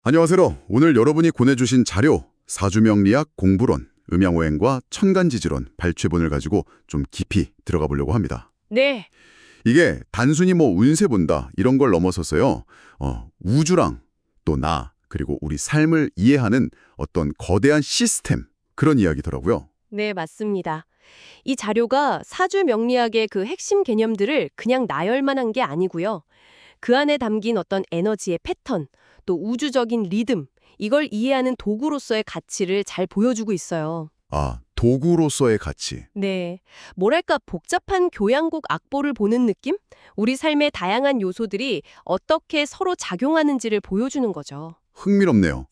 안녕하세요. 오늘 여러분이 보내주신 자료, 사주명리학 공부론, 음양오행과 천간지지론, 발췌본을 가지고 좀 깊이 들어가 보려고 합니다. 네, 이게 단순히 뭐 운세 본다 이런 걸 넘어서서요. 우주랑 또 나, 그리고 우리 삶을 이해하는 어떤 거대한 시스템, 그런 이야기더라고요. 네, 맞습니다. 이 자료가 사주 명리학의 그 핵심 개념들을 그냥 나열만 한 게 아니고요. 그 안에 담긴 어떤 에너지의 패턴, 또 우주적인 리듬, 이걸 이해하는 도구로서의 가치를 잘 보여주고 있어요. 아, 도구로서의 가치. 네, 뭐랄까 복잡한 교양곡 악보를 보는 느낌? 우리 삶의 다양한 요소들이 어떻게 서로 작용하는지를 보여주는 거죠. 흥미롭네요.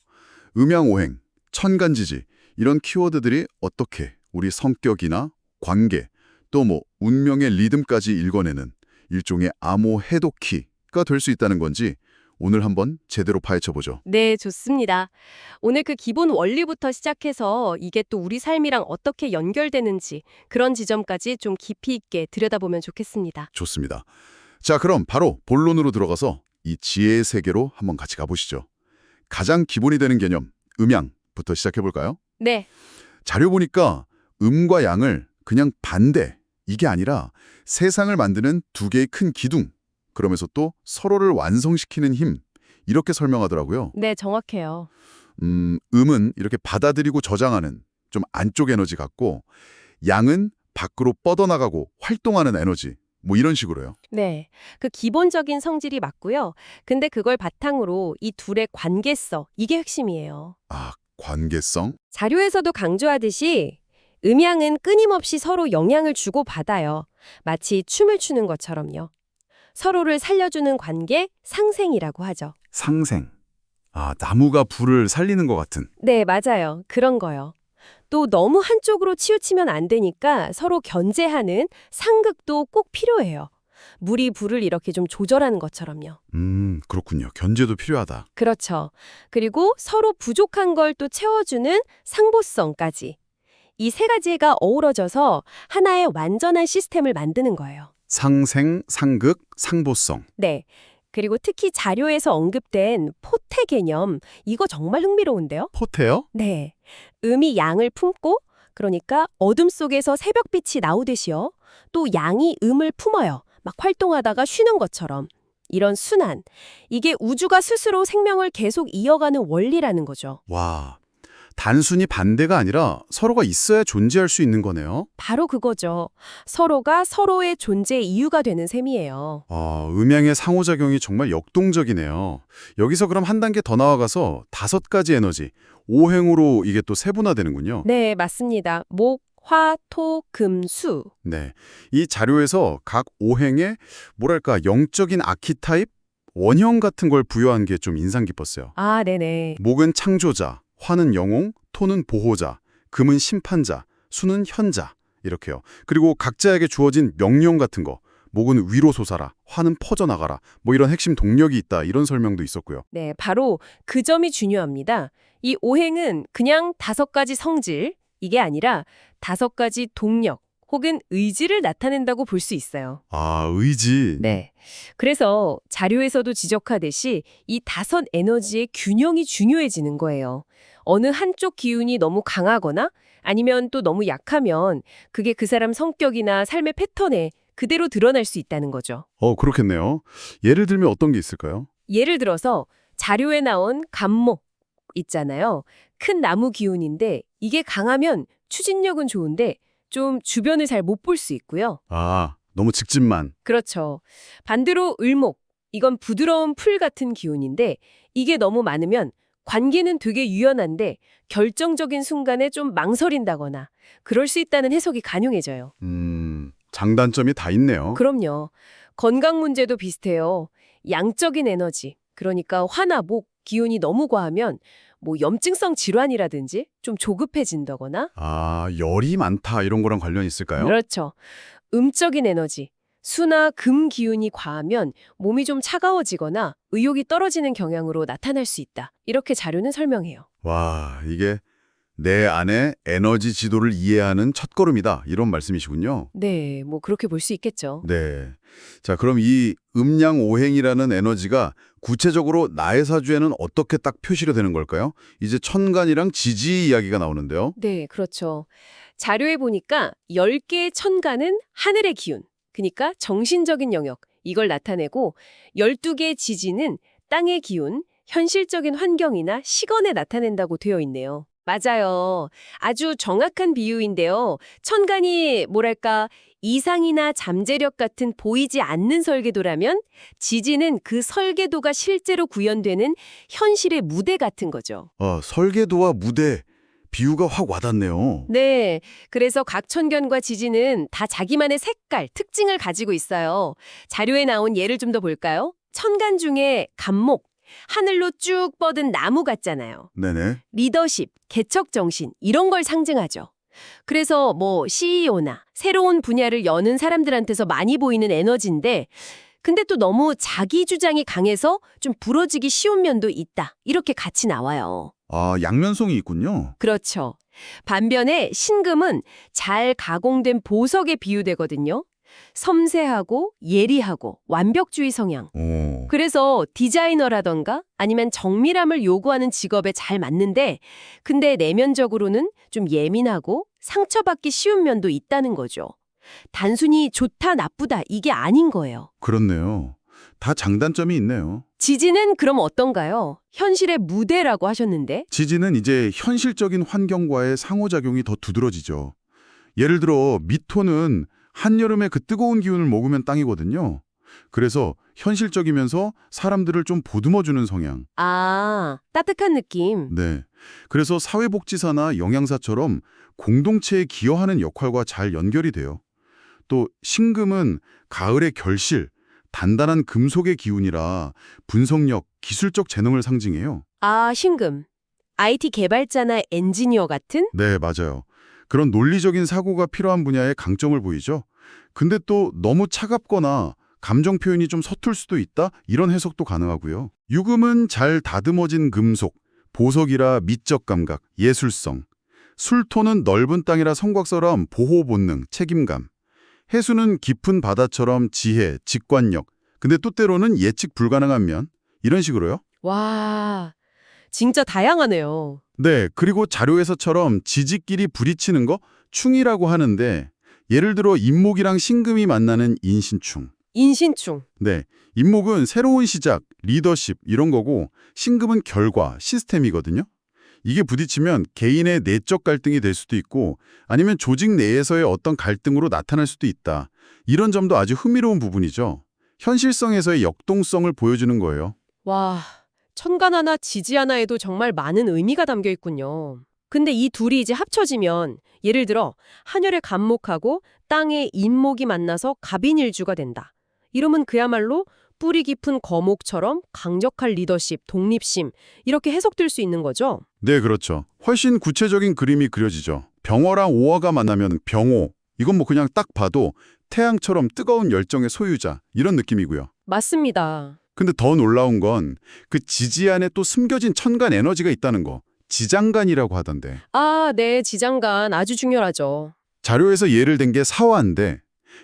음양오행, 천간지지, 이런 키워드들이 어떻게 우리 성격이나 관계, 또 뭐 운명의 리듬까지 읽어내는 일종의 암호 해독키가 될 수 있다는 건지 오늘 한번 제대로 파헤쳐보죠. 네, 좋습니다. 오늘 그 기본 원리부터 시작해서 이게 또 우리 삶이랑 어떻게 연결되는지 그런 지점까지 좀 깊이 있게 들여다보면 좋겠습니다. 좋습니다. 자, 그럼 바로 본론으로 들어가서 이 지혜의 세계로 한번 같이 가보시죠. 가장 기본이 되는 개념, 음양부터 시작해볼까요? 네, 자료 보니까 음과 양을 그냥 반대, 이게 아니라 세상을 만드는 두 개의 큰 기둥, 그러면서 또 서로를 완성시키는 힘, 이렇게 설명하더라고요. 네, 정확해요. 음은 이렇게 받아들이고 저장하는 좀 안쪽 에너지 같고, 양은 밖으로 뻗어나가고 활동하는 에너지, 뭐 이런 식으로요. 네, 그 기본적인 성질이 맞고요. 근데 그걸 바탕으로 이 둘의 관계성, 이게 핵심이에요. 아, 관계성? 자료에서도 강조하듯이 음양은 끊임없이 서로 영향을 주고받아요. 마치 춤을 추는 것처럼요. 서로를 살려주는 관계, 상생이라고 하죠. 상생. 아, 나무가 불을 살리는 것 같은. 네, 맞아요. 그런 거요. 또 너무 한쪽으로 치우치면 안 되니까 서로 견제하는 상극도 꼭 필요해요. 물이 불을 이렇게 좀 조절하는 것처럼요. 그렇군요. 견제도 필요하다. 그렇죠. 그리고 서로 부족한 걸 또 채워주는 상보성까지. 이 세 가지가 어우러져서 하나의 완전한 시스템을 만드는 거예요. 상생, 상극, 상보성. 네. 그리고 특히 자료에서 언급된 포태 개념, 이거 정말 흥미로운데요? 포태요? 네. 음이 양을 품고, 그러니까 어둠 속에서 새벽빛이 나오듯이요. 또 양이 음을 품어요. 막 활동하다가 쉬는 것처럼. 이런 순환. 이게 우주가 스스로 생명을 계속 이어가는 원리라는 거죠. 와, 단순히 반대가 아니라 서로가 있어야 존재할 수 있는 거네요. 바로 그거죠. 서로가 서로의 존재 이유가 되는 셈이에요. 아, 음양의 상호작용이 정말 역동적이네요. 여기서 그럼 한 단계 더 나아가서 5가지 에너지, 오행으로 이게 또 세분화되는군요. 네, 맞습니다. 목, 화, 토, 금, 수. 네. 이 자료에서 각 오행에 뭐랄까 영적인 아키타입, 원형 같은 걸 부여한 게 좀 인상 깊었어요. 아, 네네. 목은 창조자, 화는 영웅, 토는 보호자, 금은 심판자, 수는 현자 이렇게요. 그리고 각자에게 주어진 명령 같은 거, 목은 위로 솟아라, 화는 퍼져나가라, 뭐 이런 핵심 동력이 있다 이런 설명도 있었고요. 네, 바로 그 점이 중요합니다. 이 오행은 그냥 5가지 성질, 이게 아니라 5가지 동력 혹은 의지를 나타낸다고 볼 수 있어요. 아, 의지. 네. 그래서 자료에서도 지적하듯이 이 5 에너지의 균형이 중요해지는 거예요. 어느 한쪽 기운이 너무 강하거나 아니면 또 너무 약하면 그게 그 사람 성격이나 삶의 패턴에 그대로 드러날 수 있다는 거죠. 그렇겠네요. 예를 들면 어떤 게 있을까요? 예를 들어서 자료에 나온 갑목 있잖아요. 큰 나무 기운인데 이게 강하면 추진력은 좋은데 좀 주변을 잘 못 볼 수 있고요. 아, 너무 직진만. 그렇죠. 반대로 을목, 이건 부드러운 풀 같은 기운인데 이게 너무 많으면 관계는 되게 유연한데 결정적인 순간에 좀 망설인다거나 그럴 수 있다는 해석이 가능해져요. 장단점이 다 있네요. 그럼요. 건강 문제도 비슷해요. 양적인 에너지, 그러니까 화나 목, 기운이 너무 과하면 뭐 염증성 질환이라든지 좀 조급해진다거나 아, 열이 많다 이런 거랑 관련이 있을까요? 그렇죠. 음적인 에너지, 수나 금 기운이 과하면 몸이 좀 차가워지거나 의욕이 떨어지는 경향으로 나타날 수 있다. 이렇게 자료는 설명해요. 와, 이게 내 안의 에너지 지도를 이해하는 첫걸음이다. 이런 말씀이시군요. 네, 뭐 그렇게 볼 수 있겠죠. 네. 자, 그럼 이 음양오행이라는 에너지가 구체적으로 나의 사주에는 어떻게 딱 표시가 되는 걸까요? 이제 천간이랑 지지 이야기가 나오는데요. 네, 그렇죠. 자료에 보니까 10개의 천간은 하늘의 기운, 그러니까 정신적인 영역, 이걸 나타내고 12개의 지지는 땅의 기운, 현실적인 환경이나 시건에 나타낸다고 되어 있네요. 맞아요. 아주 정확한 비유인데요. 천간이 뭐랄까 이상이나 잠재력 같은 보이지 않는 설계도라면 지지는 그 설계도가 실제로 구현되는 현실의 무대 같은 거죠. 설계도와 무대, 비유가 확 와닿네요. 네, 그래서 각 천견과 지지는 다 자기만의 색깔, 특징을 가지고 있어요. 자료에 나온 예를 좀 더 볼까요? 천간 중에 갑목, 하늘로 쭉 뻗은 나무 같잖아요. 네네. 리더십, 개척정신 이런 걸 상징하죠. 그래서 뭐 CEO나 새로운 분야를 여는 사람들한테서 많이 보이는 에너지인데 근데 또 너무 자기 주장이 강해서 좀 부러지기 쉬운 면도 있다. 이렇게 같이 나와요. 양면성이 있군요. 그렇죠. 반면에 신금은 잘 가공된 보석에 비유되거든요. 섬세하고 예리하고 완벽주의 성향. 오. 그래서 디자이너라던가 아니면 정밀함을 요구하는 직업에 잘 맞는데 근데 내면적으로는 좀 예민하고 상처받기 쉬운 면도 있다는 거죠. 단순히 좋다 나쁘다 이게 아닌 거예요. 그렇네요. 다 장단점이 있네요. 지지는 그럼 어떤가요? 현실의 무대라고 하셨는데 지지는 이제 현실적인 환경과의 상호작용이 더 두드러지죠. 예를 들어 미토는 한여름에 그 뜨거운 기운을 먹으면 땅이거든요. 그래서 현실적이면서 사람들을 좀 보듬어주는 성향. 따뜻한 느낌. 네. 그래서 사회복지사나 영양사처럼 공동체에 기여하는 역할과 잘 연결이 돼요. 또 신금은 가을의 결실, 단단한 금속의 기운이라 분석력, 기술적 재능을 상징해요. 신금. IT 개발자나 엔지니어 같은? 네, 맞아요. 그런 논리적인 사고가 필요한 분야에 강점을 보이죠. 근데 또 너무 차갑거나 감정 표현이 좀 서툴 수도 있다? 이런 해석도 가능하고요. 유금은 잘 다듬어진 금속, 보석이라 미적 감각, 예술성. 술토는 넓은 땅이라 성곽처럼 보호 본능, 책임감. 해수는 깊은 바다처럼 지혜, 직관력. 근데 또 때로는 예측 불가능한 면. 이런 식으로요. 와, 진짜 다양하네요. 네, 그리고 자료에서처럼 지지끼리 부딪히는 거 충이라고 하는데 예를 들어 인목이랑 신금이 만나는 인신충. 인신충. 네, 인목은 새로운 시작, 리더십 이런 거고 신금은 결과, 시스템이거든요. 이게 부딪히면 개인의 내적 갈등이 될 수도 있고 아니면 조직 내에서의 어떤 갈등으로 나타날 수도 있다. 이런 점도 아주 흥미로운 부분이죠. 현실성에서의 역동성을 보여주는 거예요. 와, 천간 하나, 지지 하나에도 정말 많은 의미가 담겨 있군요. 근데 이 둘이 이제 합쳐지면 예를 들어 한열의 갑목하고 땅의 인목이 만나서 갑인일주가 된다. 이러면 그야말로 뿌리 깊은 거목처럼 강력한 리더십, 독립심 이렇게 해석될 수 있는 거죠. 네, 그렇죠. 훨씬 구체적인 그림이 그려지죠. 병어랑 오어가 만나면 병오. 이건 뭐 그냥 딱 봐도 태양처럼 뜨거운 열정의 소유자 이런 느낌이고요. 맞습니다. 근데 더 놀라운 건 그 지지 안에 또 숨겨진 천간 에너지가 있다는 거. 지장간이라고 하던데. 네, 지장간 아주 중요하죠. 자료에서 예를 든 게 사화인데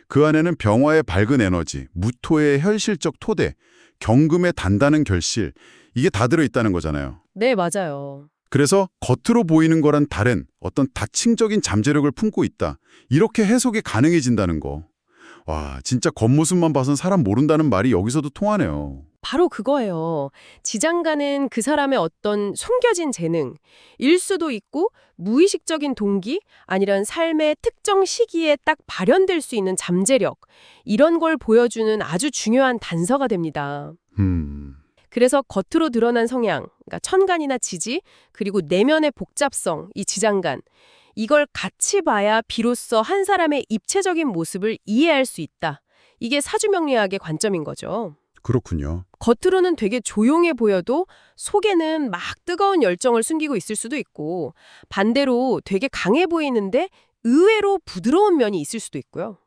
그 안에는 병화의 밝은 에너지, 무토의 현실적 토대, 경금의 단단한 결실 이게 다 들어있다는 거잖아요. 네, 맞아요. 그래서 겉으로 보이는 거란 다른 어떤 다층적인 잠재력을 품고 있다. 이렇게 해석이 가능해진다는 거. 와, 진짜 겉모습만 봐선 사람 모른다는 말이 여기서도 통하네요. 바로 그거예요. 지장간은 그 사람의 어떤 숨겨진 재능, 일 수도 있고 무의식적인 동기, 아니란 삶의 특정 시기에 딱 발현될 수 있는 잠재력, 이런 걸 보여주는 아주 중요한 단서가 됩니다. 그래서 겉으로 드러난 성향, 그러니까 천간이나 지지, 그리고 내면의 복잡성, 이 지장간, 이걸 같이 봐야 비로소 한 사람의 입체적인 모습을 이해할 수 있다. 이게 사주명리학의 관점인 거죠. 그렇군요. 겉으로는 되게 조용해 보여도 속에는 막 뜨거운 열정을 숨기고 있을 수도 있고 반대로 되게 강해 보이는데 의외로 부드러운 면이 있을 수도 있고요.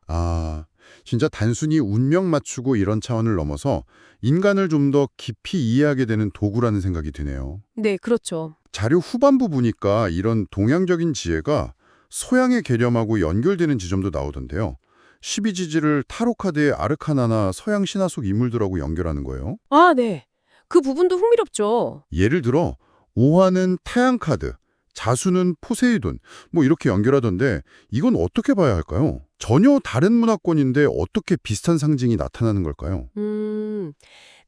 진짜 단순히 운명 맞추고 이런 차원을 넘어서 인간을 좀 더 깊이 이해하게 되는 도구라는 생각이 드네요. 네, 그렇죠. 자료 후반부 보니까 이런 동양적인 지혜가 서양의 개념하고 연결되는 지점도 나오던데요. 12지지를 타로 카드의 아르카나나 서양 신화 속 인물들하고 연결하는 거예요. 아, 네. 그 부분도 흥미롭죠. 예를 들어 오화는 태양 카드, 자수는 포세이돈 뭐 이렇게 연결하던데 이건 어떻게 봐야 할까요? 전혀 다른 문화권인데 어떻게 비슷한 상징이 나타나는 걸까요?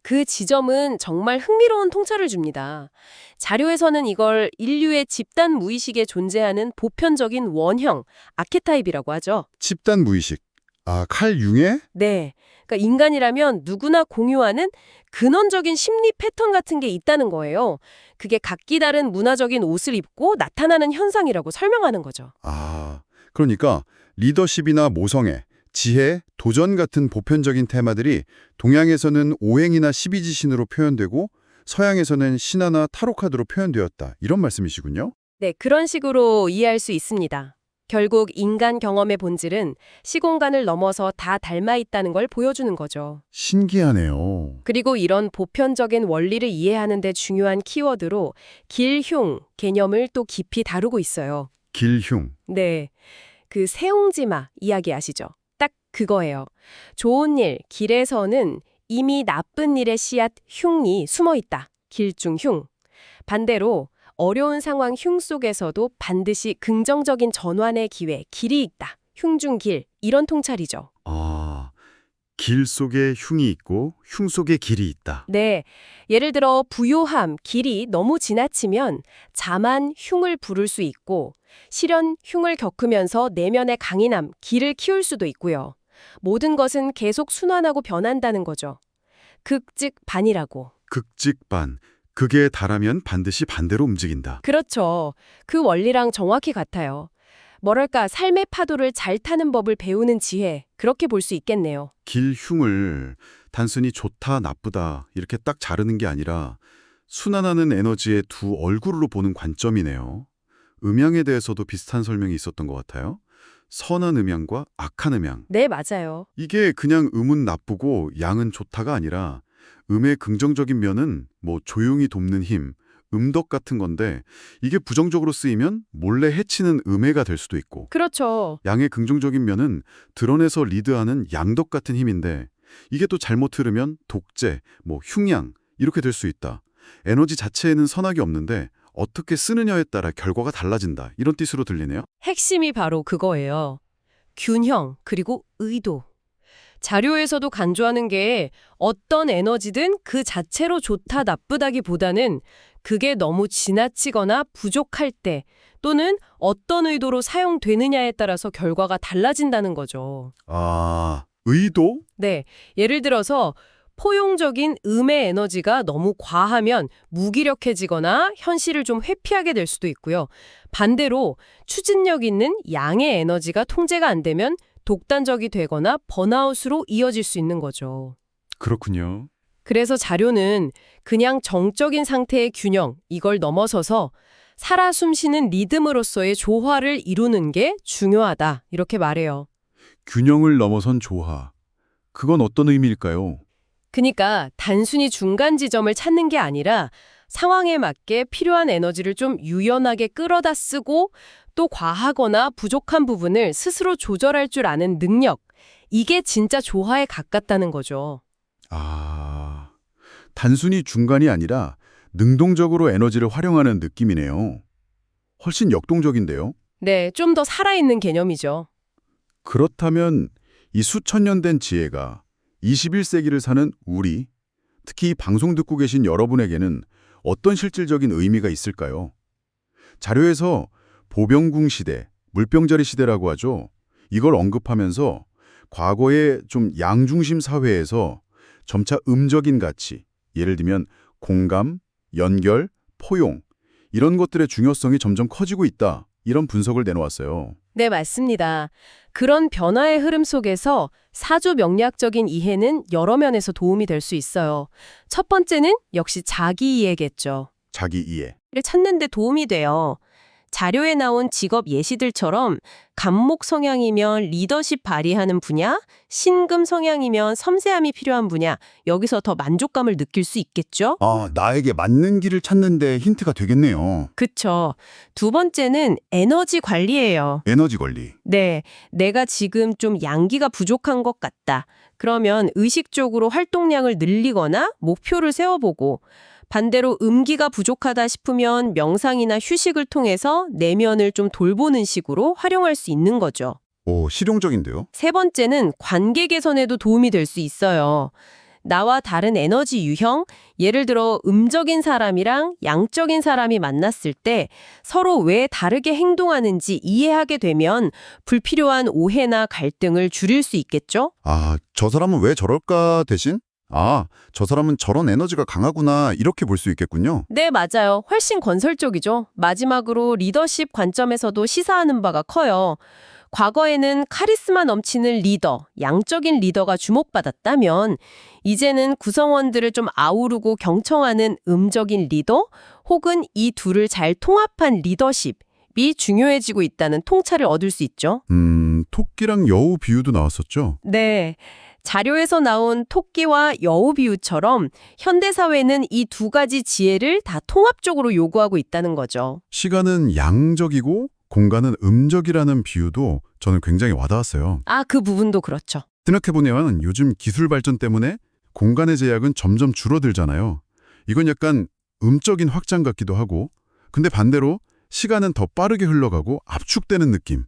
그 지점은 정말 흥미로운 통찰을 줍니다. 자료에서는 이걸 인류의 집단 무의식에 존재하는 보편적인 원형, 아케타입이라고 하죠. 집단 무의식. 아, 칼 융의? 네. 그러니까 인간이라면 누구나 공유하는 근원적인 심리 패턴 같은 게 있다는 거예요. 그게 각기 다른 문화적인 옷을 입고 나타나는 현상이라고 설명하는 거죠. 아, 그러니까 리더십이나 모성애, 지혜, 도전 같은 보편적인 테마들이 동양에서는 오행이나 12지신으로 표현되고 서양에서는 신화나 타로 카드로 표현되었다. 이런 말씀이시군요. 네, 그런 식으로 이해할 수 있습니다. 결국 인간 경험의 본질은 시공간을 넘어서 다 닮아 있다는 걸 보여주는 거죠. 신기하네요. 그리고 이런 보편적인 원리를 이해하는 데 중요한 키워드로 길흉 개념을 또 깊이 다루고 있어요. 길흉. 네, 그 세옹지마 이야기 아시죠? 딱 그거예요. 좋은 일, 길에서는 이미 나쁜 일의 씨앗 흉이 숨어 있다. 길중흉. 반대로 어려운 상황 흉 속에서도 반드시 긍정적인 전환의 기회, 길이 있다. 흉중길, 이런 통찰이죠. 아, 길 속에 흉이 있고 흉 속에 길이 있다. 네, 예를 들어 부요함, 길이 너무 지나치면 자만 흉을 부를 수 있고 실현, 흉을 겪으면서 내면의 강인함, 길을 키울 수도 있고요. 모든 것은 계속 순환하고 변한다는 거죠. 극직반이라고. 극직반. 극에 달하면 반드시 반대로 움직인다. 그렇죠. 그 원리랑 정확히 같아요. 뭐랄까, 삶의 파도를 잘 타는 법을 배우는 지혜, 그렇게 볼 수 있겠네요. 길흉을 단순히 좋다, 나쁘다 이렇게 딱 자르는 게 아니라 순환하는 에너지의 두 얼굴로 보는 관점이네요. 음양에 대해서도 비슷한 설명이 있었던 것 같아요. 선한 음양과 악한 음양. 네, 맞아요. 이게 그냥 음은 나쁘고 양은 좋다가 아니라 음의 긍정적인 면은 뭐 조용히 돕는 힘, 음덕 같은 건데 이게 부정적으로 쓰이면 몰래 해치는 음해가 될 수도 있고 그렇죠. 양의 긍정적인 면은 드러내서 리드하는 양덕 같은 힘인데 이게 또 잘못 흐르면 독재, 뭐 흉양 이렇게 될 수 있다. 에너지 자체에는 선악이 없는데 어떻게 쓰느냐에 따라 결과가 달라진다. 이런 뜻으로 들리네요. 핵심이 바로 그거예요. 균형, 그리고 의도. 자료에서도 강조하는 게 어떤 에너지든 그 자체로 좋다 나쁘다기보다는 그게 너무 지나치거나 부족할 때 또는 어떤 의도로 사용되느냐에 따라서 결과가 달라진다는 거죠. 아, 의도? 네, 예를 들어서 포용적인 음의 에너지가 너무 과하면 무기력해지거나 현실을 좀 회피하게 될 수도 있고요. 반대로 추진력 있는 양의 에너지가 통제가 안 되면 독단적이 되거나 번아웃으로 이어질 수 있는 거죠. 그렇군요. 그래서 자료는 그냥 정적인 상태의 균형, 이걸 넘어서서 살아 숨쉬는 리듬으로서의 조화를 이루는 게 중요하다, 이렇게 말해요. 균형을 넘어선 조화. 그건 어떤 의미일까요? 그러니까 단순히 중간 지점을 찾는 게 아니라 상황에 맞게 필요한 에너지를 좀 유연하게 끌어다 쓰고 또 과하거나 부족한 부분을 스스로 조절할 줄 아는 능력. 이게 진짜 조화에 가깝다는 거죠. 아, 단순히 중간이 아니라 능동적으로 에너지를 활용하는 느낌이네요. 훨씬 역동적인데요. 네, 좀 더 살아있는 개념이죠. 그렇다면 이 수천 년 된 지혜가 21세기를 사는 우리, 특히 이 방송 듣고 계신 여러분에게는 어떤 실질적인 의미가 있을까요? 자료에서 보병궁 시대, 물병자리 시대라고 하죠. 이걸 언급하면서 과거의 좀 양중심 사회에서 점차 음적인 가치, 예를 들면 공감, 연결, 포용, 이런 것들의 중요성이 점점 커지고 있다. 이런 분석을 내놓았어요. 네, 맞습니다. 그런 변화의 흐름 속에서 사주 명리학적인 이해는 여러 면에서 도움이 될 수 있어요. 첫 번째는 역시 자기 이해겠죠. 자기 이해. 를 찾는 데 도움이 돼요. 자료에 나온 직업 예시들처럼 감목 성향이면 리더십 발휘하는 분야, 신금 성향이면 섬세함이 필요한 분야, 여기서 더 만족감을 느낄 수 있겠죠? 아, 나에게 맞는 길을 찾는 데 힌트가 되겠네요. 그쵸. 두 번째는 에너지 관리예요. 에너지 관리. 네, 내가 지금 좀 양기가 부족한 것 같다. 그러면 의식적으로 활동량을 늘리거나 목표를 세워보고, 반대로 음기가 부족하다 싶으면 명상이나 휴식을 통해서 내면을 좀 돌보는 식으로 활용할 수 있는 거죠. 오, 실용적인데요? 세 번째는 관계 개선에도 도움이 될 수 있어요. 나와 다른 에너지 유형, 예를 들어 음적인 사람이랑 양적인 사람이 만났을 때 서로 왜 다르게 행동하는지 이해하게 되면 불필요한 오해나 갈등을 줄일 수 있겠죠? 아, 저 사람은 왜 저럴까 대신? 아, 저 사람은 저런 에너지가 강하구나 이렇게 볼 수 있겠군요. 네, 맞아요. 훨씬 건설적이죠. 마지막으로 리더십 관점에서도 시사하는 바가 커요. 과거에는 카리스마 넘치는 리더, 양적인 리더가 주목받았다면 이제는 구성원들을 좀 아우르고 경청하는 음적인 리더 혹은 이 둘을 잘 통합한 리더십이 중요해지고 있다는 통찰을 얻을 수 있죠. 토끼랑 여우 비유도 나왔었죠. 네. 자료에서 나온 토끼와 여우 비유처럼 현대사회는 이 두 가지 지혜를 다 통합적으로 요구하고 있다는 거죠. 시간은 양적이고 공간은 음적이라는 비유도 저는 굉장히 와닿았어요. 아, 그 부분도 그렇죠. 생각해보면 요즘 기술 발전 때문에 공간의 제약은 점점 줄어들잖아요. 이건 약간 음적인 확장 같기도 하고, 근데 반대로 시간은 더 빠르게 흘러가고 압축되는 느낌.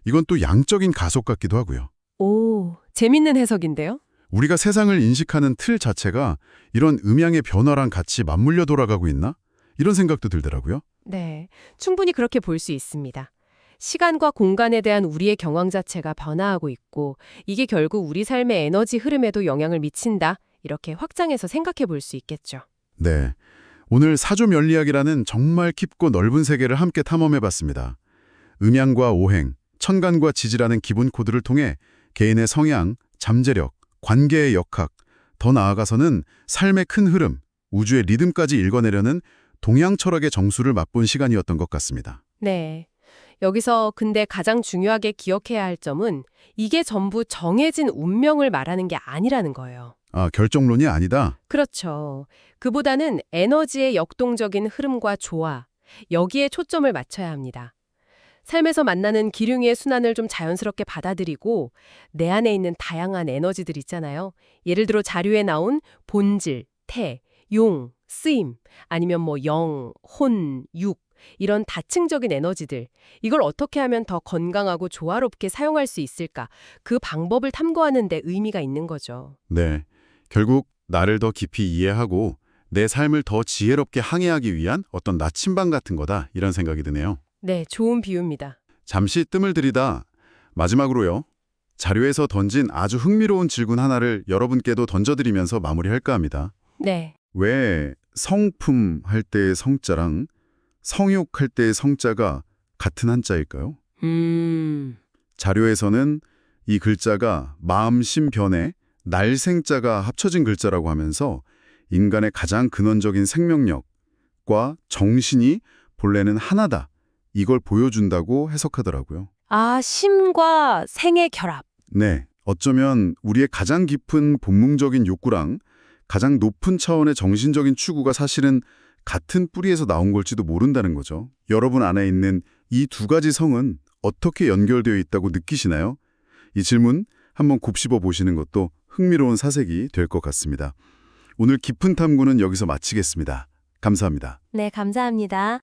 이건 또 양적인 가속 같기도 하고요. 오, 재밌는 해석인데요? 우리가 세상을 인식하는 틀 자체가 이런 음양의 변화랑 같이 맞물려 돌아가고 있나? 이런 생각도 들더라고요. 네, 충분히 그렇게 볼 수 있습니다. 시간과 공간에 대한 우리의 경황 자체가 변화하고 있고 이게 결국 우리 삶의 에너지 흐름에도 영향을 미친다. 이렇게 확장해서 생각해 볼 수 있겠죠. 네, 오늘 사조면리학이라는 정말 깊고 넓은 세계를 함께 탐험해봤습니다. 음양과 오행, 천간과 지지라는 기본 코드를 통해 개인의 성향, 잠재력, 관계의 역학, 더 나아가서는 삶의 큰 흐름, 우주의 리듬까지 읽어내려는 동양 철학의 정수를 맛본 시간이었던 것 같습니다. 네. 여기서 근데 가장 중요하게 기억해야 할 점은 이게 전부 정해진 운명을 말하는 게 아니라는 거예요. 아, 결정론이 아니다. 그렇죠. 그보다는 에너지의 역동적인 흐름과 조화, 여기에 초점을 맞춰야 합니다. 삶에서 만나는 기륭의 순환을 좀 자연스럽게 받아들이고 내 안에 있는 다양한 에너지들 있잖아요. 예를 들어 자료에 나온 본질, 태, 용, 쓰임, 아니면 뭐 영, 혼, 육 이런 다층적인 에너지들 이걸 어떻게 하면 더 건강하고 조화롭게 사용할 수 있을까? 그 방법을 탐구하는 데 의미가 있는 거죠. 네, 결국 나를 더 깊이 이해하고 내 삶을 더 지혜롭게 항해하기 위한 어떤 나침반 같은 거다 이런 생각이 드네요. 네, 좋은 비유입니다. 잠시 뜸을 들이다 마지막으로요. 자료에서 던진 아주 흥미로운 질문 하나를 여러분께도 던져드리면서 마무리할까 합니다. 네. 왜 성품 할 때의 성자랑 성욕할 때의 성자가 같은 한자일까요? 자료에서는 이 글자가 마음, 심, 변의 날생자가 합쳐진 글자라고 하면서 인간의 가장 근원적인 생명력과 정신이 본래는 하나다. 이걸 보여준다고 해석하더라고요. 아, 심과 생의 결합. 네, 어쩌면 우리의 가장 깊은 본능적인 욕구랑 가장 높은 차원의 정신적인 추구가 사실은 같은 뿌리에서 나온 걸지도 모른다는 거죠. 여러분 안에 있는 이 두 가지 성은 어떻게 연결되어 있다고 느끼시나요? 이 질문 한번 곱씹어 보시는 것도 흥미로운 사색이 될 것 같습니다. 오늘 깊은 탐구는 여기서 마치겠습니다. 감사합니다. 네, 감사합니다.